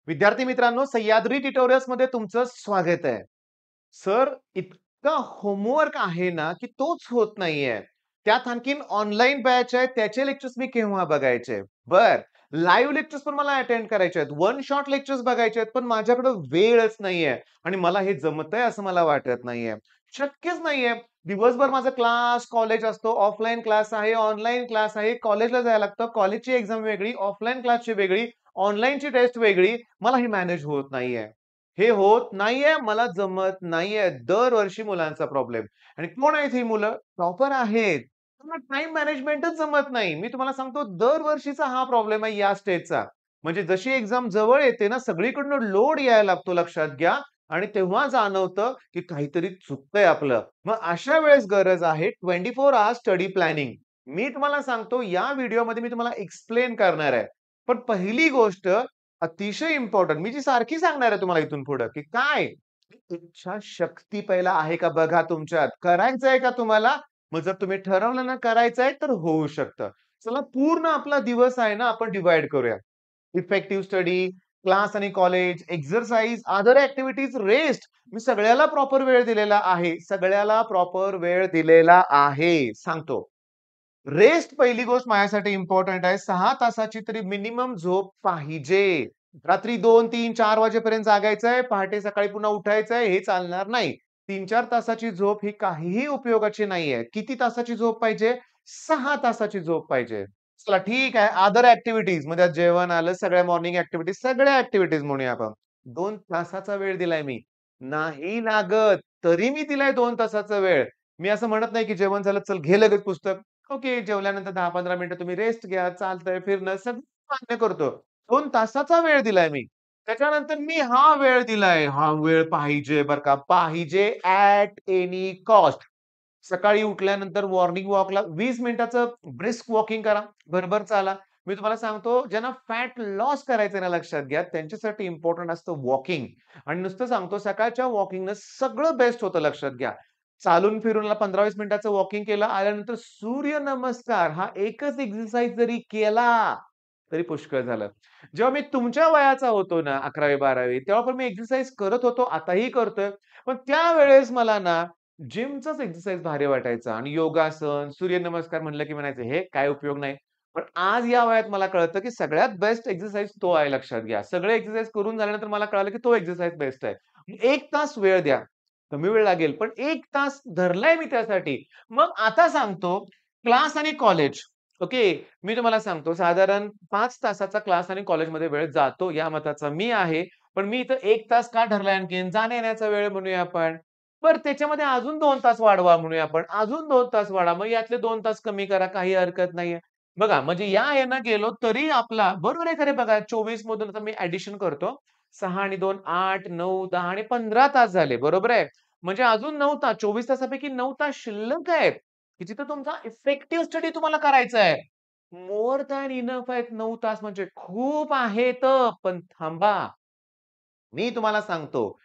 विद्यार्थी मित्रांनो, सह्याद्री ट्युटोरियल्समध्ये तुमचं स्वागत आहे. सर, इतका होमवर्क आहे ना, की तोच होत नाहीये. त्यात आणखीन ऑनलाईन बॅच आहे, त्याचे लेक्चर्स मी केव्हा बघायचे? बरं, लाईव्ह लेक्चर्स पण मला अटेंड करायचे आहेत. वन शॉट लेक्चर्स बघायचे आहेत, पण माझ्याकडे वेळच नाहीये आणि मला हे जमतंय असं मला वाटत नाहीये. शक्यच नाहीये. दिवसभर माझा क्लास, कॉलेज असतो, ऑफलाईन क्लास आहे, ऑनलाईन क्लास आहे, कॉलेजला जायला लागतं, कॉलेजची एक्झाम वेगळी, ऑफलाईन क्लासची वेगळी, ऑनलाईनची टेस्ट वेगळी. मला हे मॅनेज होत नाहीये. हे होत नाहीये, मला जमत नाहीये. दरवर्षी मुलांचा प्रॉब्लेम आणि कोण आहेत ही मुलं? टॉपर आहेत. त्यांना टाईम मॅनेजमेंटच जमत नाही. मी तुम्हाला सांगतो दरवर्षीचा हा प्रॉब्लेम आहे या स्टेजचा. म्हणजे जशी एक्झाम जवळ येते ना, सगळीकडनं लोड यायला लागतो लक्षात घ्या आणि तेव्हा जाणवतं, की काहीतरी चुकतंय आपलं. मग अशा वेळेस गरज आहे 24 अवर्स स्टडी प्लॅनिंग. मी तुम्हाला सांगतो या व्हिडिओमध्ये मी तुम्हाला एक्सप्लेन करणार आहे. पण पहिली गोष्ट अतिशय इम्पोर्टंट मी जी सारखी सांगणार आहे तुम्हाला इथून पुढे, की काय? इच्छाशक्ती पहिला आहे का बघा तुमच्यात. करायचंय का तुम्हाला? मग जर तुम्ही ठरवलं ना करायचंय तर होऊ शकतं. चला पूर्ण आपला दिवस आहे ना आपण डिव्हाईड करूया. इफेक्टिव्ह स्टडी, क्लास आणि college, exercise, other activities, rest. मी सगळ्याला प्रॉपर वेळ दिलेला आहे. सगळ्याला प्रॉपर वेळ दिलेला आहे. सांगतो. रेस्ट पहिली गोष्ट माझ्यासाठी इम्पोर्टंट आहे. 6 तासाची तरी मिनिमम झोप पाहिजे. रात्री 2, 3, 4 वाजेपर्यंत जागायचंय, पहाटे सकाळी पुन्हा उठायचंय हे चालणार नाही. 3-4 तासाची झोप ही काहीही उपयोगाची नाहीये. किती तासाची झोप पाहिजे? 6 तासाची झोप पाहिजे. चला ठीक आहे. अदर ॲक्टिव्हिटीज म्हणजे जेवण आलं, सगळ्या मॉर्निंग ॲक्टिव्हिटीज, सगळ्या ॲक्टिव्हिटीज म्हणूया आपण. 2 तासाचा वेळ दिलाय मी. नाही लागत, तरी मी दिलाय 2 तासाचा वेळ. मी असं म्हणत नाही, की जेवण झालं, चल घे लगेच पुस्तक. ओके, जेवल्यानंतर 10-15 मिनिटं तुम्ही रेस्ट घ्या, चालतंय, फिरणं सगळं मान्य करतो. 2 तासाचा वेळ दिलाय मी. त्याच्यानंतर मी हा वेळ दिलाय, हा वेळ पाहिजे बरं का, पाहिजे ॲट एनी कॉस्ट. सकाळी उठल्यानंतर मॉर्निंग वॉकला 20 मिनिटाचं ब्रिस्क वॉकिंग करा, भरभर चाला. मी तुम्हाला सांगतो ज्यांना फॅट लॉस करायचं ना लक्षात घ्या, त्यांच्यासाठी इम्पोर्टंट असतं वॉकिंग आणि नुसतं सांगतो सकाळच्या वॉकिंगनं सगळं बेस्ट होतं लक्षात घ्या. चालून फिरून 15-20 मिनिटाचं वॉकिंग केलं, आल्यानंतर सूर्यनमस्कार हा एकच एक्सरसाइज जरी केला, तरी पुष्कळ झालं. जेव्हा मी तुमच्या वयाचा होतो ना 11वी-12वी तेव्हा पण मी एक्सरसाइज करत होतो, आताही करतोय. पण त्यावेळेस मला ना जिमचाच एक्सरसाइज भारी वाटायचा आणि योगासन, सूर्यनमस्कार म्हणलं की म्हणायचं, "हे काय उपयोग नाही." पण आज या वयात मला कळतं, की सगळ्यात बेस्ट एक्सरसाइज तो आहे लक्षात घ्या. सगळे एक्सरसाइज करून झाल्यानंतर मला कळालं, की तो एक्सरसाइज बेस्ट आहे. 1 तास वेळ द्या. कमी वेळ लागेल, पण 1 तास धरलाय मी त्यासाठी. मग आता सांगतो क्लास आणि कॉलेज. ओके. मी तुम्हाला सांगतो साधारण 5 तासाचा क्लास आणि कॉलेजमध्ये वेळ जातो या मताचा मी आहे. पण मी इथं 1 तास का धरलाय आणखीन? जाण्या-येण्याचा वेळ म्हणूया आपण. बरं त्याच्यामध्ये अजून 2 तास वाढवा म्हणूया आपण. अजून 2 तास वाढवा. मग यातले 2 तास कमी करा. काही हरकत नाहीये. बघा म्हणजे या यानं गेलो तरी आपला बरोबर आहे खरे बघा 24 मधून आता मी ॲडिशन करतो. 6 आणि 2 8, 9, 10 आणि 15 तास झाले. बरोबर आहे. म्हणजे अजून 9 तास 24 तासापैकी 9 तास शिल्लक आहेत, की जिथं तुमचा इफेक्टिव्ह स्टडी तुम्हाला करायचा आहे. मोर दॅन इनफ आहेत 9 तास म्हणजे खूप आहेत. पण थांबा. मी तुम्हाला सांगतो,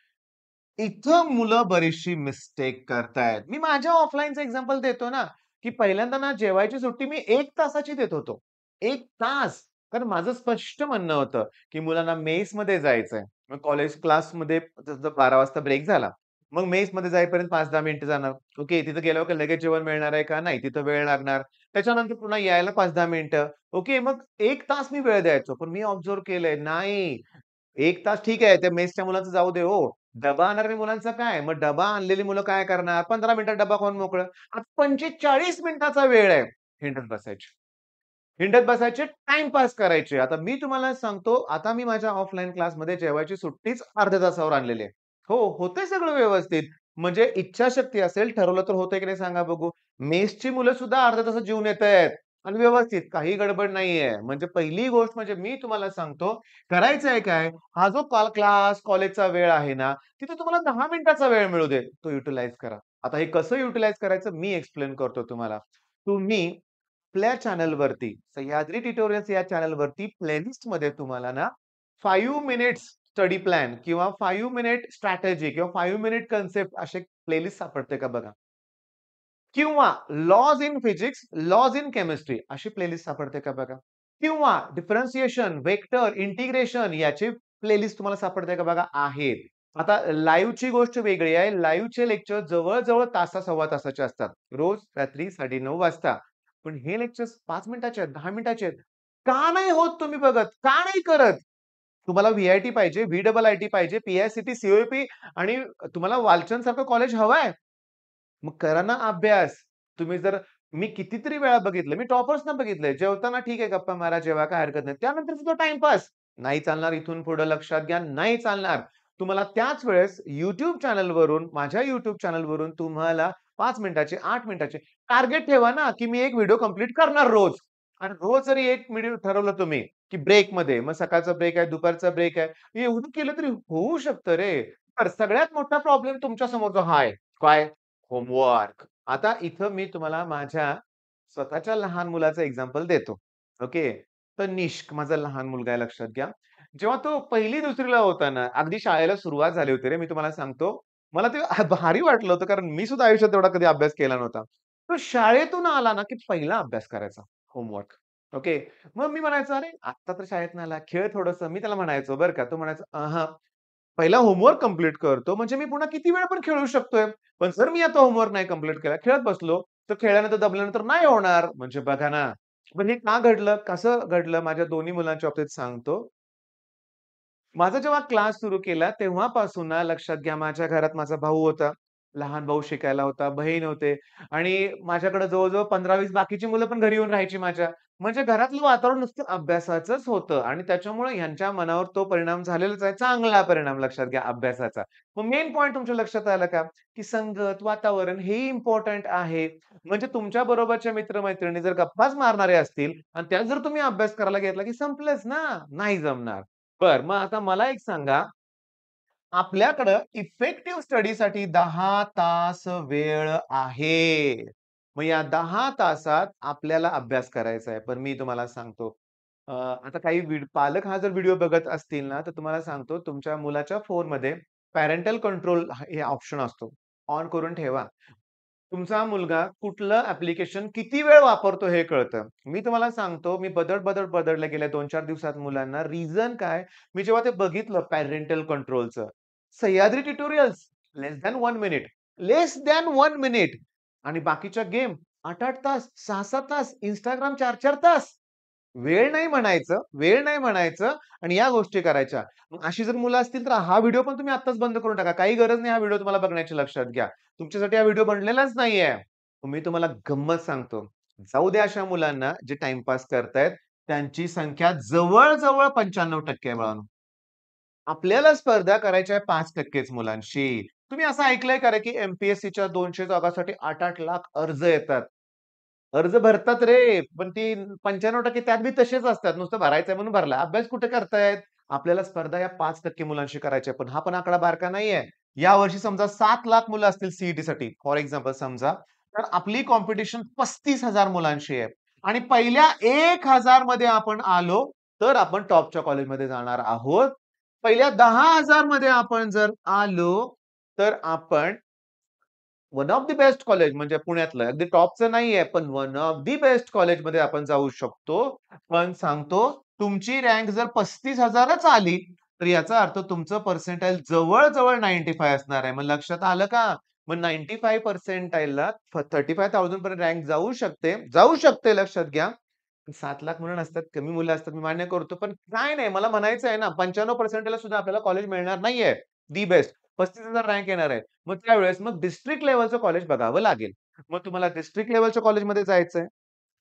इथं मुलं बरीचशी मिस्टेक करतायत. मी माझ्या ऑफलाईनचं एक्झाम्पल देतो ना, की पहिल्यांदा ना जेवायची सुट्टी मी 1 तासाची देत होतो. 1 तास. कारण माझं स्पष्ट म्हणणं होतं, की मुलांना मेसमध्ये जायचंय. मग कॉलेज क्लासमध्ये जसं 12 वाजता ब्रेक झाला. मग मेसमध्ये जाईपर्यंत 5-10 मिनिटं जाणार. ओके, तिथं गेल्यावर काय लगेच जेवण मिळणार आहे का? नाही, तिथं वेळ लागणार. त्याच्यानंतर पुन्हा यायला 5-10 मिनिटं. ओके, मग 1 तास मी वेळ द्यायचो. पण मी ऑब्झर्व्ह केलंय, नाही 1 तास ठीक आहे, त्या मेसच्या मुलाचं जाऊ दे हो. डबा आणणाऱ्या मुलांचं काय? मग डबा आणलेली मुलं काय करणार? 15 मिनिटात डबा खाऊन मोकळं. आता 45 मिनिटाचा वेळ आहे. हिंडत बसायचे. हिंडत बसायचे, टाईमपास करायचे. आता मी तुम्हाला सांगतो, आता मी माझ्या ऑफलाईन क्लासमध्ये जेवायची सुट्टीच अर्ध्या तासावर आणलेली आहे. हो, होतंय सगळं व्यवस्थित. म्हणजे इच्छाशक्ती असेल, ठरवलं तर होतंय की नाही सांगा बघू. मेसची मुलं सुद्धा अर्ध्या तासात जेवून येतायत आणि व्यवस्थित काही गडबड नाहीये. म्हणजे पहिली गोष्ट म्हणजे मी तुम्हाला सांगतो, करायचंय काय? हा जो क्लास, कॉलेजचा वेळ आहे ना, तिथे तुम्हाला 10 मिनिटाचा वेळ मिळू दे, तो युटिलाइज करा. आता हे कसं युटिलाइज करायचं मी एक्सप्लेन करतो तुम्हाला. तुम्ही आपल्या चॅनलवरती सह्याद्री ट्युटोरियल्स या चॅनलवरती प्लेलिस्टमध्ये तुम्हाला ना 5 मिनिट्स स्टडी प्लॅन किंवा 5 मिनिट स्ट्रॅटेजी किंवा 5 मिनिट कन्सेप्ट असे प्लेलिस्ट सापडते का बघा. किंवा laws in physics, laws in chemistry अशी प्लेलिस्ट सापडते का बघा. किंवा डिफरन्शिएशन, वेक्टर, इंटिग्रेशन याचे प्लेलिस्ट तुम्हाला सापडते का बघा? आहेत. आता लाईव्हची गोष्ट वेगळी आहे. लाईव्हचे लेक्चर जवळ-जवळ सव्वा तासाचे असतात. रोज रात्री 9:30 वाजता. पण हे लेक्चर्स 5 मिनिटाचे आहेत, 10 मिनिटाचे आहेत. का नाही होत तुम्ही बघत? का नाही करत? तुम्हाला व्ही-आय-टी पाहिजे, व्ही-डबल-आय-टी पाहिजे, पी-आय-सी-टी, सी-ओ-ई-पी आणि तुम्हाला वालचंदसारखं कॉलेज हवंय? मग करा ना अभ्यास. तुम्ही जर मी कितीतरी वेळा बघितलं. मी टॉपर्सना बघितलंय. जेवताना ठीक आहे गप्पा मारा, जेवा काय हरकत नाही. त्यानंतर सुद्धा टाईमपास. नाही चालणार इथून पुढे लक्षात घ्या, नाही चालणार. तुम्हाला त्याच वेळेस YouTube चॅनलवरून, माझ्या YouTube चॅनलवरून तुम्हाला 5 मिनिटाचे, 8 मिनिटाचे टार्गेट ठेवा ना, की मी एक व्हिडिओ कंप्लीट करणार रोज. आणि रोज जरी एक व्हिडिओ ठरवलं तुम्ही, की ब्रेकमध्ये मग सकाळचा ब्रेक आहे, दुपारचा ब्रेक आहे. एवढं केलं तरी होऊ शकतं रे. तर सगळ्यात मोठा प्रॉब्लेम तुमच्या समोरचा हा आहे. काय? होमवर्क. आता इथं मी तुम्हाला माझ्या स्वतःच्या लहान मुलाचं एक्झाम्पल देतो. ओके. तनिष्क माझा लहान मुलगा आहे लक्षात घ्या. जेव्हा तो 1ली-2री ला होता ना, अगदी शाळेला सुरुवात झाली होती रे, मी तुम्हाला सांगतो. मला ते भारी वाटलं होतं कारण मी सुद्धा आयुष्यात एवढा कधी अभ्यास केला नव्हता. तो शाळेतून आला ना, की पहिला अभ्यास करायचा होमवर्क. ओके. मग मी म्हणायचो, "अरे, आत्ता तर शाळेतनं आला, खेळ थोडंसं." मी त्याला म्हणायचो बरं का. तो म्हणायचा, पहिला होमवर्क कंप्लीट करतो, म्हणजे मी पुन्हा किती वेळ पण खेळू शकतोय. पण जर मी आता होमवर्क नाही कंप्लीट केला, खेळत बसलो, तर खेळल्यानंतर दमल्यानंतर नाही होणार. म्हणजे बघा ना, पण हे का घडलं? कसं घडलं? माझ्या दोन्ही मुलांच्या बाबतीत सांगतो. माझा जेव्हा क्लास सुरू केला तेव्हापासून ना लक्षात घ्या माझ्या घरात माझा भाऊ होता. लहान भाऊ शिकायला होता, बहीण होते आणि माझ्याकडे जवळ-जवळ 15-20 बाकीची मुलं पण घरी येऊन राहायची माझ्या. म्हणजे घरातलं वातावरण नुसतं अभ्यासाचंच होतं आणि त्याच्यामुळे ह्यांच्या मनावर तो परिणाम झालेलाच आहे. चांगला परिणाम लक्षात घ्या अभ्यासाचा. मग मेन पॉइंट तुमच्या लक्षात आलं का? की संगत, वातावरण हेही इम्पोर्टंट आहे. म्हणजे तुमच्या बरोबरच्या मित्र जर गप्पाच मारणारे असतील आणि त्यात जर तुम्ही अभ्यास करायला घेतला की संपलंच ना, नाही जमणार. बरं, मग आता मला एक सांगा, आपल्याकडं इफेक्टिव्ह स्टडीसाठी 10 तास वेळ आहे. मग या 10 तासात आपल्याला अभ्यास करायचा आहे. पण मी तुम्हाला सांगतो, आता काही पालक हा जर व्हिडिओ बघत असतील ना, तर तुम्हाला सांगतो तुमच्या मुलाच्या फोनमध्ये पॅरेंटल कंट्रोल हे ऑप्शन असतो. ऑन करून ठेवा. तुमचा मुलगा कुठलं ॲप्लिकेशन किती वेळ वापरतो हे कळतं. मी तुम्हाला सांगतो, मी बदलल्या गेल्या 2-4 दिवसात मुलांना. रिझन काय? मी जेव्हा ते बघितलं पॅरेंटल कंट्रोलचं, सह्याद्री ट्युटोरियल्स लेस दॅन 1 मिनिट, लेस दॅन 1 मिनिट आणि बाकीच्या गेम 8-8 तास, 6-6 तास, Instagram 4-4 तास. वेळ नाही म्हणायचं आणि या गोष्टी करायच्या. मग अशी जर मुलं असतील तर हा व्हिडिओ पण तुम्ही आत्ताच बंद करून टाका. काही गरज नाही हा व्हिडिओ तुम्हाला बघण्याची लक्षात घ्या. तुमच्यासाठी हा व्हिडिओ बनलेलाच नाहीये. मी तुम्हाला गंमत सांगतो. जाऊ द्या अशा मुलांना जे टाईमपास करतायत. त्यांची संख्या जवळ-जवळ 95% आहे बाळांनो. आपल्याला स्पर्धा करायच्या आहे 5%च मुलांशी. तुम्ही असं ऐकलंय का रे, की एम-पी-एस-सीच्या 200 जागांसाठी 8-8 लाख अर्ज येतात. अर्ज भरतात रे, पण ती 95% त्यात बी तसेच असतात. नुसतं भरायचंय म्हणून भरला. अभ्यास कुठे करतायत? आपल्याला स्पर्धा या 5% मुलांशी करायची आहे. पण हा पण आकडा बारका नाहीये. यावर्षी समजा 7 लाख मुलं असतील सी-ई-टीसाठी फॉर एक्झाम्पल समजा, तर आपली कॉम्पिटिशन 35,000 मुलांशी आहे आणि पहिल्या 1,000 मध्ये आपण आलो, तर आपण टॉपच्या कॉलेजमध्ये जाणार आहोत. पहिल्या 10,000 मध्ये आपण जर आलो, तर आपण one of the best college म्हणजे पुण्यातलं अगदी टॉपचं नाहीये, पण वन ऑफ द बेस्ट कॉलेजमध्ये आपण जाऊ शकतो. पण सांगतो तुमची रँक जर 35,000च आली, तर याचा अर्थ तुमचं पर्सेंटाइल जवळ-जवळ 95 असणार आहे. मग लक्षात आलं का? मग 95 पर्सेंटाइलला 35,000 पर्यंत रँक जाऊ शकते लक्षात घ्या. 7 लाख मुलं नसतात, कमी मुलं असतात, मी मान्य करतो. पण काय नाही मला म्हणायचं आहे ना, 95% सुद्धा आपल्याला कॉलेज मिळणार नाहीये. दी बेस्ट 35,000 रँक येणार आहे. मग त्यावेळेस मग डिस्ट्रिक्ट लेव्हलचं कॉलेज बघावं लागेल. मग तुम्हाला डिस्ट्रिक्ट लेव्हलच्या कॉलेजमध्ये जायचंय.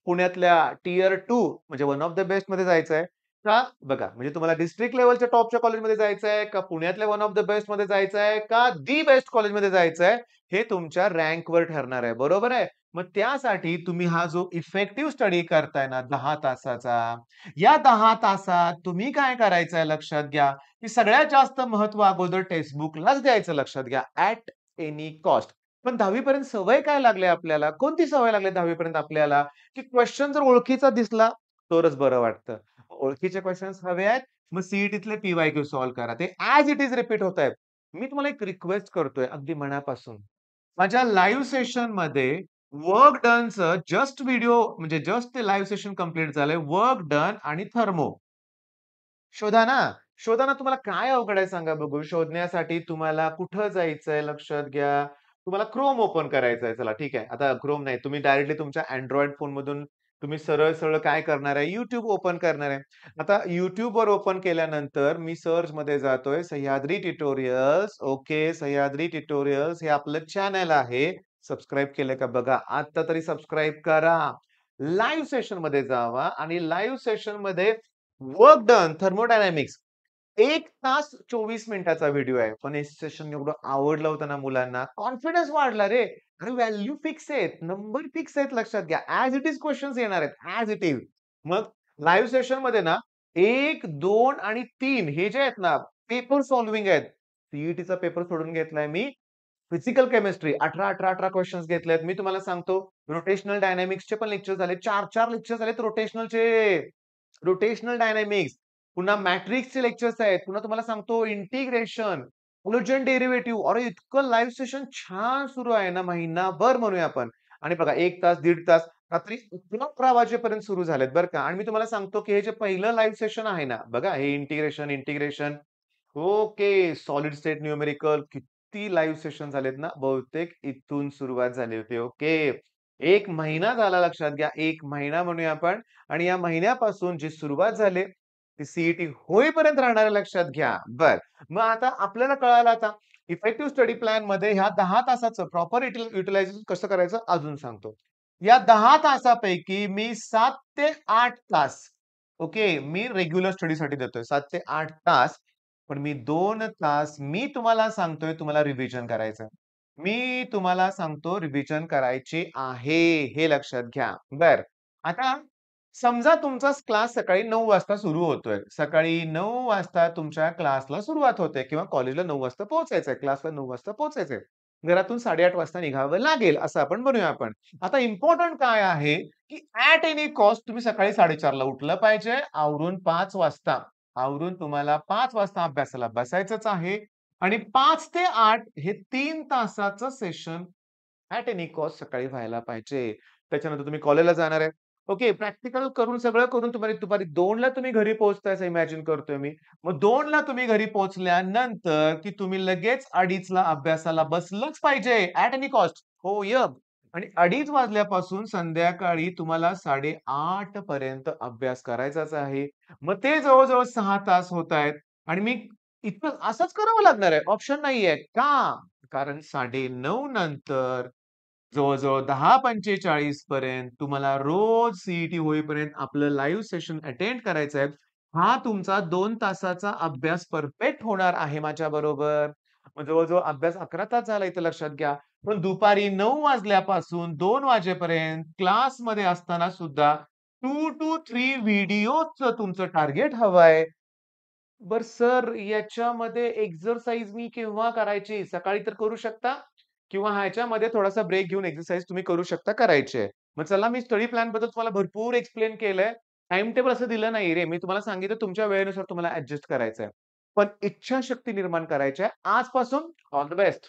पुण्यातल्या टियर 2 म्हणजे वन ऑफ द बेस्टमध्ये जायचंय का? बघा, म्हणजे तुम्हाला डिस्ट्रिक्ट लेव्हलच्या टॉपच्या कॉलेजमध्ये जायचंय का पुण्यातल्या वन ऑफ द बेस्टमध्ये जायचंय का दी बेस्ट कॉलेजमध्ये जायचंय? हे तुमच्या रँकवर ठरणार आहे. बरोबर आहे? मग त्यासाठी तुम्ही हा जो इफेक्टिव्ह स्टडी करताय ना 10 तासाचा, या 10 तासात तुम्ही काय करायचंय लक्षात घ्या, की सगळ्यात जास्त महत्त्व अगोदर टेक्स्टबुकलाच द्यायचं लक्षात घ्या ॲट एनी कॉस्ट. पण 10वी पर्यंत सवय काय लागली आपल्याला? कोणती सवय लागली 10वी पर्यंत आपल्याला? की क्वेशन जर ओळखीचा दिसला तरच बरं वाटतं. ओळखीचे क्वेशन्स हवे आहेत, मग सी-ई-टीतले पी-वाय-क्यू सॉल्व्ह करा. ते ॲज इट इज रिपीट होतायत. मी तुम्हाला एक रिक्वेस्ट करतोय अगदी मनापासून. माझ्या लाईव्ह सेशनमध्ये वर्क डनचं जस्ट व्हिडिओ म्हणजे जस्ट ते लाईव्ह सेशन कंप्लीट झालंय. वर्क डन आणि थर्मो. शोधा ना. शोधाना तुम्हाला काय अवघड आहे सांगा बघू? शोधण्यासाठी तुम्हाला कुठं जायचंय लक्षात घ्या. तुम्हाला Chrome ओपन करायचंय. चला ठीक आहे. आता Chrome नाही, तुम्ही डायरेक्टली तुमच्या Android फोनमधून तुम्ही सरळ-सरळ काय करणार आहे, YouTube ओपन करणार आहे. आता YouTubeवर ओपन केल्यानंतर मी सर्चमध्ये जातोय Sahyadri tutorials. Okay, Sahyadri tutorials हे आपलं चॅनल आहे. सबस्क्राईब केलंय का बघा. आता तरी सबस्क्राईब करा. लाईव्ह सेशनमध्ये जावा आणि लाईव्ह सेशनमध्ये वर्क डन थर्मोडायनामिक्स 1 तास 24 मिनिटाचा व्हिडिओ आहे. पण हे सेशन एवढं आवडलं होतं ना मुलांना, कॉन्फिडन्स वाढला रे. आणि व्हॅल्यू फिक्स आहेत, नंबर फिक्स आहेत लक्षात घ्या. ॲज इट इज क्वेशन्स येणार आहेत, ॲज इट इज. मग लाईव्ह सेशनमध्ये ना 1, 2 आणि 3 हे जे आहेत ना, पेपर सॉल्व्हिंग आहेत. सीईटीचा पेपर सोडून घेतलाय मी. फिजिकल केमिस्ट्री 18, 18, 18 क्वेशन्स घेतलेत. मी तुम्हाला सांगतो रोटेशनल डायनामिक्सचे पण लेक्चर झाले. 4-4 लेक्चर झालेत रोटेशनलचे. Rotational dynamics. पुन्हा मॅट्रिक्सचे लेक्चर्स आहेत. पुन्हा तुम्हाला सांगतो इंटिग्रेशन, कोलोजन डेरिव्हेटिव्ह. अरे इतकं लाईव्ह सेशन छान सुरू आहे ना, महिनाभर म्हणूया आपण. आणि बघा 1 तास, दीड तास, रात्री 11 वाजेपर्यंत सुरू झालेत बरं का. आणि मी तुम्हाला सांगतो, की हे जे पहिलं लाईव्ह सेशन आहे ना, बघा हे integration, integration okay. Solid state numerical किती लाईव्ह सेशन झालेत ना, बहुतेक इथून सुरुवात झाली होती. ओके. 1 महिना झाला लक्षात घ्या. 1 महिना म्हणूया आपण आणि या महिन्यापासून जी सुरुवात झाली, ती सीईटी होईपर्यंत राहणार आहे लक्षात घ्या. बरं. मग आता आपल्याला कळालं आता इफेक्टिव्ह स्टडी प्लॅनमध्ये ह्या 10 तासाचं प्रॉपर युटिलायझेशन कसं करायचं अजून सांगतो. या 10 तासापैकी मी 7 ते 8 तास ओके, मी रेग्युलर स्टडीसाठी देतोय 7 ते 8 तास. पण मी 2 तास मी तुम्हाला सांगतोय तुम्हाला रिव्हिजन करायचंय. मी तुम्हाला सांगतो रिव्हिजन करायची आहे, हे लक्षात घ्या. बरं. आता समजा तुमचा क्लास सकाळी 9 वाजता सुरू होतोय. सकाळी 9 वाजता तुमच्या क्लासला सुरुवात होते किंवा कॉलेजला 9 वाजता पोहोचायचंय. क्लासला 9 वाजता पोहोचायचंय. घरातून 8:30 वाजता निघावं लागेल असं आपण म्हणूया आपण. आता इम्पोर्टंट काय आहे, की ॲट एनी कॉस्ट तुम्ही सकाळी 4:30 ला उठलं पाहिजे. आवरून 5 वाजता. आवरून तुम्हाला 5 वाजता अभ्यासाला बसायचंच आहे आणि 5 ते 8 हे 3 तासाचं सेशन ॲट एनी कॉस्ट सकाळी व्हायला पाहिजे. त्याच्यानंतर तुम्ही कॉलेजला जाणार आहे. ओके, प्रॅक्टिकल करून सगळं करून तुम्हाला दुपारी 2ला तुम्ही घरी पोहोचताय असं इमॅजिन करतोय मी. मग 2ला तुम्ही घरी पोहोचल्यानंतर, की तुम्ही लगेच 2:30ला अभ्यासाला बसलंच पाहिजे ॲट एनी कॉस्ट. हो, यप. आणि 2:30 वाजल्यापासून संध्याकाळी तुम्हाला 8:30 पर्यंत अभ्यास करायचाच आहे. मग ते जवळ-जवळ 6 तास होतायत आणि मी इथं असंच करावं लागणार आहे. ऑप्शन नाहीये. का? कारण 9:30 नंतर जवळ-जवळ 10:45 पर्यंत तुम्हाला रोज सीईटी होईपर्यंत आपलं लाईव्ह सेशन अटेंड करायचं आहे. हा तुमचा 2 तासाचा अभ्यास परफेक्ट होणार आहे माझ्याबरोबर. मग जवळ-जवळ अभ्यास 11 तास झाला इथं लक्षात घ्या. पण दुपारी 9 वाजल्यापासून 2 वाजेपर्यंत क्लासमध्ये असताना सुद्धा 2 to 3 व्हिडिओचं तुमचं टार्गेट हवंय. बरं सर, याच्यामध्ये एक्सरसाइज मी केव्हा करायची? सकाळी तर करू शकता किंवा ह्याच्यामध्ये थोडासा ब्रेक घेऊन एक्सरसाइज तुम्ही करू शकता करायची आहे. मग चला मी स्टडी प्लॅनबद्दल तुम्हाला भरपूर एक्सप्लेन केलंय. टाईम टेबल असं दिलं नाही रे. मी तुम्हाला सांगितलं तुमच्या वेळेनुसार तुम्हाला ॲडजस्ट करायचंय. पण इच्छाशक्ती निर्माण करायची आहे. आजपासून ऑल द बेस्ट.